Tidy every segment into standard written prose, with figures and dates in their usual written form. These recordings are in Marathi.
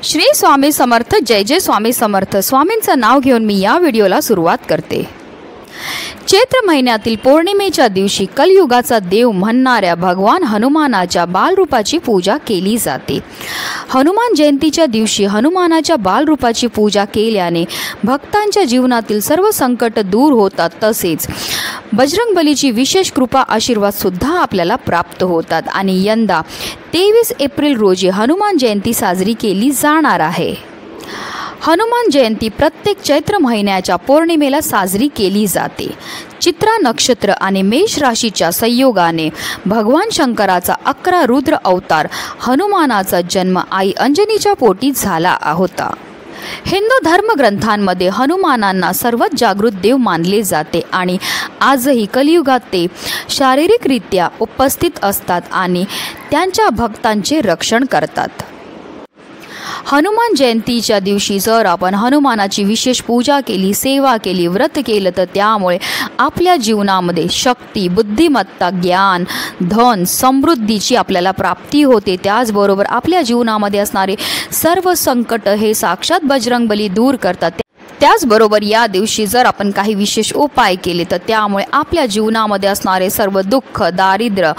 श्री स्वामी समर्थ, जय जय स्वामी समर्थ। स्वामींचं नाव घेऊन मी या व्हिडिओला सुरुवात करते। चैत्र महिन्यातील पौर्णिमेच्या दिवशी कलियुगाचा देव म्हणणाऱ्या भगवान हनुमानाच्या बालरूपाची पूजा केली जाते। हनुमान जयंतीच्या दिवशी हनुमानाच्या बालरूपाची पूजा केल्याने भक्तांच्या जीवनातील सर्व संकट दूर होतात, तसेच बजरंगबलीची विशेष कृपा आशीर्वाद सुद्धा आपल्याला प्राप्त होतात। आणि यंदा 23 एप्रिल रोजी हनुमान जयंती साजरी केली जाणार आहे। हनुमान जयंती प्रत्येक चैत्र महिन्याच्या पौर्णिमेला साजरी केली जाते। चित्रा नक्षत्र आणि मेष राशीच्या संयोगाने भगवान शंकराचा 11 रुद्र अवतार हनुमानाचा जन्म आई अंजनीच्या पोटी झाला होता। हिंदू धर्मग्रंथांमध्ये हनुमानांना सर्वात जागृत देव मानले जाते आणि आजही कलियुगात ते शारीरिकरित्या उपस्थित असतात आणि त्यांच्या भक्तांचे रक्षण करतात। हनुमान जयंतीच्या दिवशी जर आपण हनुमानाची विशेष पूजा केली, सेवा केली, व्रत केलं तर त्यामुळे आपल्या जीवनामध्ये शक्ती, बुद्धिमत्ता, ज्ञान, धन, समृद्धीची आपल्याला प्राप्ती होते। त्याचबरोबर आपल्या जीवनामध्ये असणारे सर्व संकट हे साक्षात बजरंगबली दूर करतात। त्याचबरोबर या दिवशी जर आपण काही विशेष उपाय केले तर त्यामुळे आपल्या जीवनामध्ये असणारे सर्व दुःख, दारिद्र्य,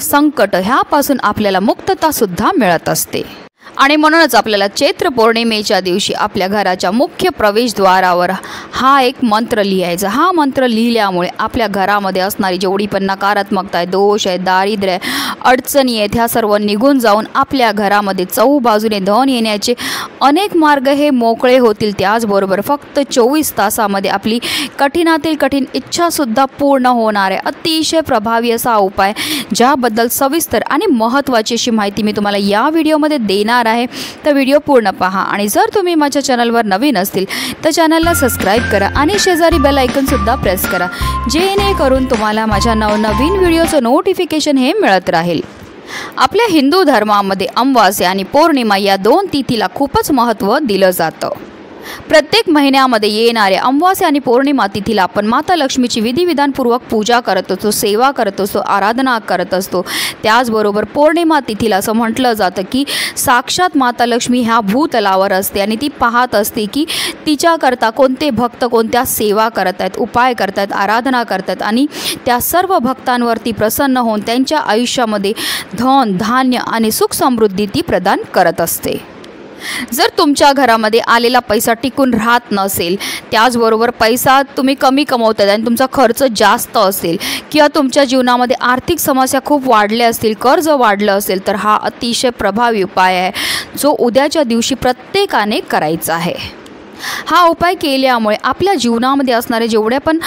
संकट ह्यापासून आपल्याला मुक्तता सुद्धा मिळत असते। आणि म्हणूनच आपल्याला चैत्र पौर्णिमेच्या दिवशी आपल्या घराच्या मुख्य प्रवेशद्वारावर हा एक मंत्र लिहायचा। हा मंत्र लिहिल्यामुळे आपल्या घरामध्ये असणारी जेवढी पण नकारात्मकता आहे, दोष आहे, दारिद्र्य आहे, अडचणी आहेत, ह्या सर्व निघून जाऊन आपल्या घरामध्ये चहूबाजूने धन येण्याचे अनेक मार्ग हे मोकळे होतील। त्याचबरोबर फक्त 24 तासामध्ये आपली कठीणातील कठीण इच्छासुद्धा पूर्ण होणार आहे। अतिशय प्रभावी असा उपाय, ज्याबद्दल सविस्तर आणि महत्त्वाची अशी माहिती मी तुम्हाला या व्हिडिओमध्ये देणार आहे। तर व्हिडिओ पूर्ण पहा आणि जर तुम्ही माझ्या चॅनलवर नवीन असतील तर चॅनलला सबस्क्राईब करा आणि शेजारी बेल आयकॉन सुद्धा प्रेस करा, जेणेकरून तुम्हाला माझ्या नवनवीन व्हिडिओचं नोटिफिकेशन हे मिळत राहील। आपल्या हिंदू धर्मामध्ये अमावास्या आणि पौर्णिमा या 2 तिथीला खूपच महत्त्व दिलं जातं। प्रत्येक महिन्यामध्ये येणाऱ्या अमावास्या आणि पौर्णिमा तिथीला आपण माता लक्ष्मीची विधिविधानपूर्वक पूजा करत असतो, सेवा करत असतो, आराधना करत असतो। त्याचबरोबर पौर्णिमा तिथीला असं म्हटलं जातं की साक्षात माता लक्ष्मी ह्या भूतलावर असते आणि ती पाहत असते की तिच्याकरता कोणते भक्त कोणत्या सेवा करत आहेत, उपाय करत आहेत, आराधना करतात आणि त्या सर्व भक्तांवरती प्रसन्न होऊन त्यांच्या आयुष्यामध्ये धन, धान्य आणि सुख समृद्धी ती प्रदान करत असते। जर तुमच्या घरामध्ये आलेला पैसा टिकून राहत नसेल, त्याचबरोबर पैसा तुम्ही कमी कमवतात आणि तुमचा खर्च जास्त असेल किंवा तुमच्या जीवनामध्ये आर्थिक समस्या खूप वाढल्या असतील, कर्ज वाढलं असेल, तर हा अतिशय प्रभावी उपाय आहे जो उद्याच्या दिवशी प्रत्येकाने करायचा आहे। हा उपाय केल्यामुळे आपल्या जीवनामध्ये असणारे जेवढे पण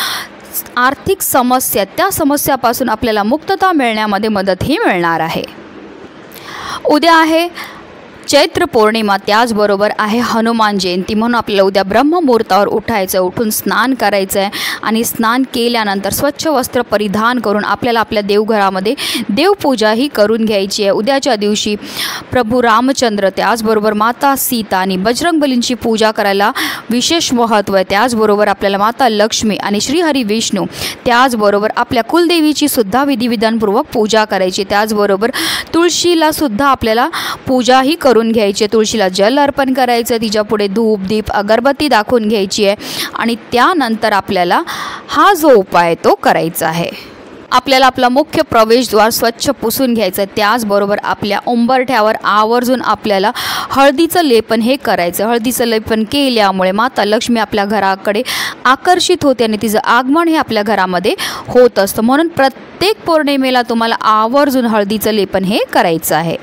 आर्थिक समस्या, त्या समस्यापासून आपल्याला मुक्तता मिळण्यामध्ये मदतही मिळणार आहे। उद्या आहे चैत्र पौर्णिमा, त्याचबरोबर आहे हनुमान जयंती, म्हणून आपल्याला उद्या ब्रह्ममुहूर्तावर उठायचं, उठून स्नान करायचं आहे आणि स्नान केल्यानंतर स्वच्छ वस्त्र परिधान करून आपल्याला आपल्या देवघरामध्ये देवपूजाही करून घ्यायची आहे। उद्याच्या दिवशी प्रभू रामचंद्र, त्याचबरोबर माता सीता आणि बजरंगबलींची पूजा करायला विशेष महत्त्व आहे। त्याचबरोबर आपल्याला माता लक्ष्मी आणि श्रीहरी विष्णू, त्याचबरोबर आपल्या कुलदेवीची सुद्धा विधिविधानपूर्वक पूजा करायची। त्याचबरोबर तुळशीला सुद्धा आपल्याला पूजाही करून घ्यायची, तुळशीला जल अर्पण करायचं, तिच्या पुढे धूप, दीप, अगरबत्ती दाखवून घ्यायची आहे आणि त्यानंतर आपल्याला हा जो उपाय तो करायचा आहे। आपल्याला आपला मुख्य प्रवेशद्वार स्वच्छ पुसून घ्यायचं आहे। त्याचबरोबर आपल्या उंबरठ्यावर आवर्जून आपल्याला हळदीचं लेपन हे करायचं। हळदीचं लेपन केल्यामुळे माता लक्ष्मी आपल्या घराकडे आकर्षित होते आणि तिचं आगमन हे आपल्या घरामध्ये होत असतं। म्हणून प्रत्येक पौर्णिमेला तुम्हाला आवर्जून हळदीचं लेपन हे करायचं आहे।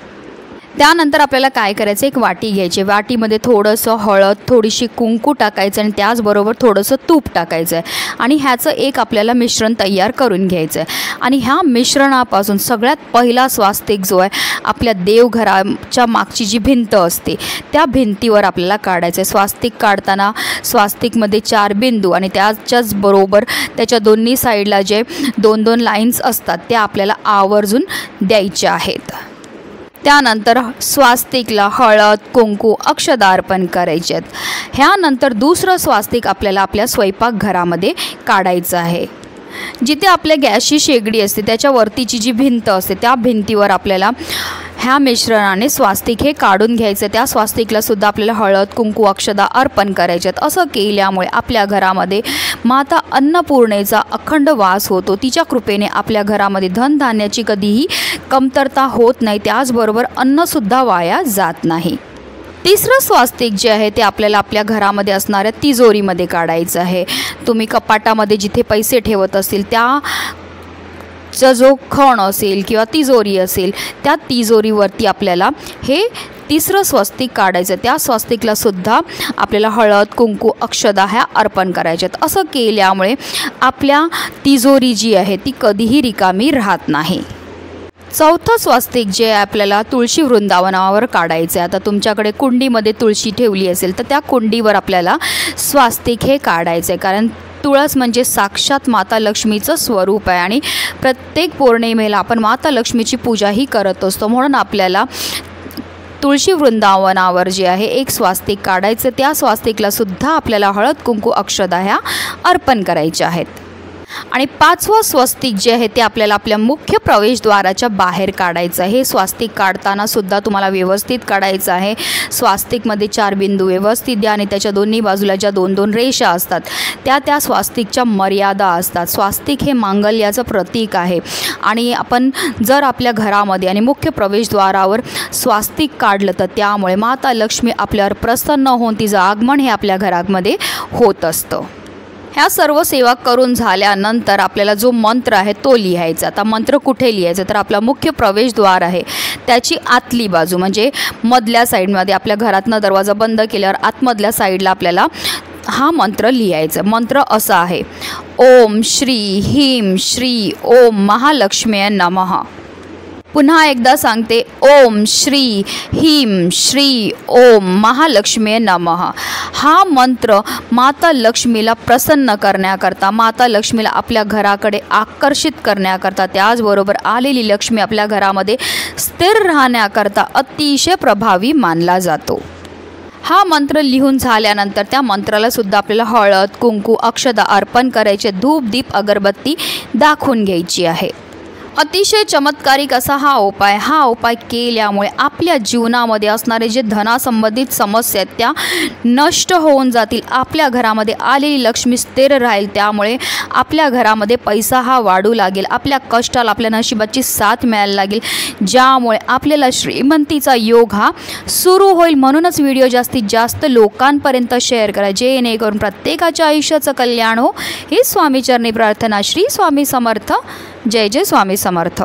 त्यानंतर आपल्याला काय करायचं, एक वाटी घ्यायची, वाटीमध्ये थोडंसं हळद, थोडीशी कुंकू टाकायचं आणि त्याचबरोबर थोडंसं तूप टाकायचं आहे आणि ह्याचं एक आपल्याला मिश्रण तयार करून घ्यायचं आहे। आणि ह्या मिश्रणापासून सगळ्यात पहिला स्वास्तिक जो आहे आपल्या देवघराच्या मागची जी भिंत असते त्या भिंतीवर आपल्याला काढायचं आहे। स्वास्तिक काढताना स्वास्तिकमध्ये 4 बिंदू आणि त्याच्याच बरोबर त्याच्या दोन्ही साईडला जे 2-2 लाईन्स असतात त्या आपल्याला आवर्जून द्यायच्या आहेत। त्यानंतर स्वास्तिकला हळद, कुंकू, अक्षता अर्पण करायचे आहेत। ह्यानंतर दुसरं स्वास्तिक आपल्याला आपल्या स्वयंपाकघरामध्ये काढायचं आहे। जिथे आपल्या गॅसची शेगडी असते त्याच्या वरतीची जी भिंत असते त्या भिंतीवर आपल्याला ह्या मिश्रणाने स्वास्तिक हे काढून घ्यायचं। त्या स्वास्तिकला सुद्धा आपल्याला हळद कुंकू अक्षदा अर्पण करायच्यात। असं केल्यामुळे आपल्या घरामध्ये माता अन्नपूर्णेचा अखंड वास होतो। तिच्या कृपेने आपल्या घरामध्ये धनधान्याची कधीही कमतरता होत नाही, त्याचबरोबर अन्नसुद्धा वाया जात नाही। तिसरं स्वास्तिक जे आहे ते आपल्याला आपल्या घरामध्ये असणाऱ्या तिजोरीमध्ये काढायचं आहे। तुम्ही कपाटामध्ये जिथे पैसे ठेवत असतील त्याचा जो खण असेल किंवा तिजोरी असेल त्या तिजोरीवरती आपल्याला हे तिसरं स्वास्तिक काढायचं। त्या स्वास्तिकला सुद्धा आपल्याला हळद कुंकू अक्षदा ह्या अर्पण करायच्यात। असं केल्यामुळे आपल्या तिजोरी जी आहे ती कधीही रिकामी राहत नाही। चौथं स्वास्तिक जे आपल्याला तुळशी वृंदावनावर काढायचं आहे। आता तुमच्याकडे कुंडीमध्ये तुळशी ठेवली असेल तर त्या कुंडीवर आपल्याला स्वास्तिक हे काढायचं आहे, कारण तुळस म्हणजे साक्षात माता लक्ष्मीचं स्वरूप आहे आणि प्रत्येक पौर्णिमेला आपण माता लक्ष्मीची पूजाही करत असतो। म्हणून आपल्याला तुळशी वृंदावनावर जे आहे एक स्वास्तिक काढायचं। त्या स्वास्तिकला सुद्धा आपल्याला हळद कुंकू अक्षदा ह्या अर्पण करायच्या आहेत। आणि पाचवं स्वास्तिक जे आहे ते आपल्याला आपल्या मुख्य प्रवेशद्वाराच्या बाहेर काढायचं आहे। हे स्वास्तिक काढताना सुद्धा तुम्हाला व्यवस्थित काढायचं आहे। स्वास्तिकमध्ये 4 बिंदू व्यवस्थित द्या आणि त्याच्या दोन्ही बाजूला ज्या 2-2 रेषा असतात त्या स्वास्तिकच्या मर्यादा असतात। स्वास्तिक हे मांगल्याचं प्रतीक आहे आणि आपण जर आपल्या घरामध्ये आणि मुख्य प्रवेशद्वारावर स्वास्तिक काढलं तर त्यामुळे माता लक्ष्मी आपल्यावर प्रसन्न होऊन तिचं आगमन हे आपल्या घरामध्ये होत असतं। ह्या सर्व सेवा करून झाल्यानंतर आपल्याला जो मंत्र आहे तो लिहायचा। आता मंत्र कुठे लिहायचा तर आपला मुख्य प्रवेशद्वार आहे त्याची आतली बाजू म्हणजे मधल्या साईडमध्ये आपल्या घरातनं दरवाजा बंद केल्यावर आतमधल्या साईडला आपल्याला हा मंत्र लिहायचा। मंत्र असा आहे, ओम श्री ह्रीं श्री ओम महालक्ष्म्यै नमः। पुन्हा एकदा सांगते, ओम श्री ह्रीं श्री ओम महालक्ष्म्यै नमः। हा मंत्र माता लक्ष्मीला प्रसन्न करण्याकरता, माता लक्ष्मीला आपल्या घराकडे आकर्षित करण्याकरता, त्याचबरोबर आलेली लक्ष्मी आपल्या घरामध्ये स्थिर राहण्याकरता अतिशय प्रभावी मानला जातो। हा मंत्र लिहून झाल्यानंतर त्या मंत्राला सुद्धा आपल्याला हळद कुंकू अक्षदा अर्पण करायचे, धूप दीप अगरबत्ती दाखवून घ्यायची आहे। अतिशय चमत्कारिक असा हा उपाय केल्यामुळे आपल्या जीवनामध्ये असणारे जे धनासंबंधित समस्या आहेत त्या नष्ट होऊन जातील। आपल्या घरामध्ये आलेली लक्ष्मी स्थिर राहील, त्यामुळे आपल्या घरामध्ये पैसा हा वाढू लागेल, आपल्या कष्टाला आपल्या नशिबाची साथ मिळायला लागेल, ज्यामुळे आपल्याला श्रीमंतीचा योग हा सुरू होईल। म्हणूनच व्हिडिओ जास्तीत जास्त लोकांपर्यंत शेअर करा जेणेकरून प्रत्येकाच्या आयुष्याचं कल्याण हो। ही स्वामीचरणी प्रार्थना। श्री स्वामी समर्थ। जय जय स्वामी समर्थ।